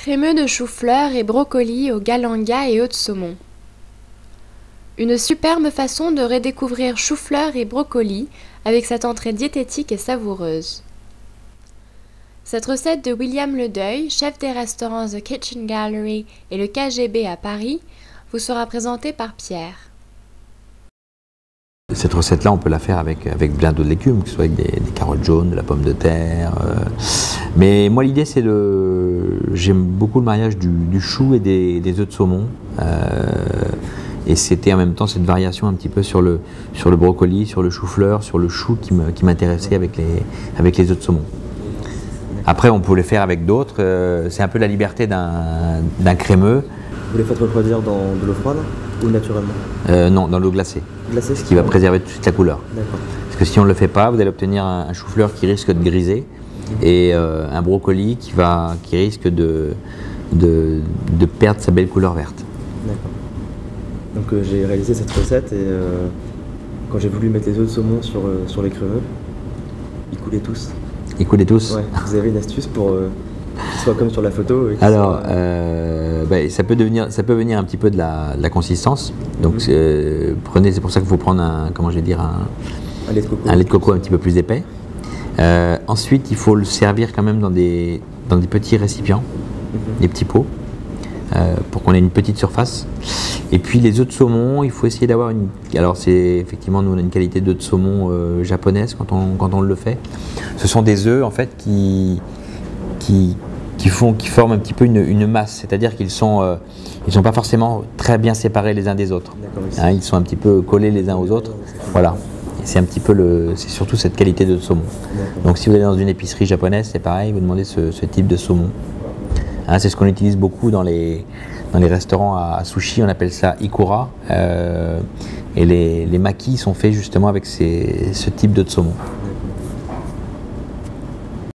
Crémeux de chou-fleur et brocoli au galanga et œufs de saumon. Une superbe façon de redécouvrir chou-fleur et brocoli avec cette entrée diététique et savoureuse. Cette recette de William Ledeuil, chef des restaurants The Kitchen Gallery et le KGB à Paris, vous sera présentée par Pierre. Cette recette-là, on peut la faire avec plein d'autres légumes, que ce soit avec des carottes jaunes, de la pomme de terre. Mais moi, l'idée, c'est j'aime beaucoup le mariage du chou et des œufs de saumon. Et c'était en même temps cette variation un petit peu sur le brocoli, sur le chou-fleur, sur le chou qui m'intéressait avec les œufs de saumon. Après, on peut les faire avec d'autres. C'est un peu la liberté d'un crémeux. Vous les faites refroidir dans de l'eau froide ou naturellement? Non, dans l'eau glacée. Glacée, ce qui va préserver toute la couleur. D'accord. Parce que si on ne le fait pas, vous allez obtenir un chou-fleur qui risque de griser et un brocoli qui risque de perdre sa belle couleur verte. D'accord. Donc j'ai réalisé cette recette et quand j'ai voulu mettre les œufs de saumon sur les crémeux, ils coulaient tous. Ils coulaient tous? Ouais. Vous avez une astuce pour qu'ils soient comme sur la photo? Alors, ça peut venir un petit peu de la consistance. Donc c'est pour ça qu'il faut prendre un lait de coco un petit peu plus épais. Ensuite, il faut le servir quand même dans des petits récipients, des petits pots, pour qu'on ait une petite surface. Et puis les œufs de saumon, il faut essayer d'avoir une... Alors c'est effectivement, nous on a une qualité d'œufs de saumon japonaise quand on le fait. Ce sont des œufs en fait qui forment un petit peu une masse, c'est-à-dire qu'ils sont pas forcément très bien séparés les uns des autres. Hein, ils sont un petit peu collés les uns aux autres. Voilà. C'est surtout cette qualité de saumon. Donc si vous allez dans une épicerie japonaise, c'est pareil, vous demandez ce type de saumon. Hein, c'est ce qu'on utilise beaucoup dans les restaurants à sushi, on appelle ça ikura. Et les makis sont faits justement avec ce type de saumon.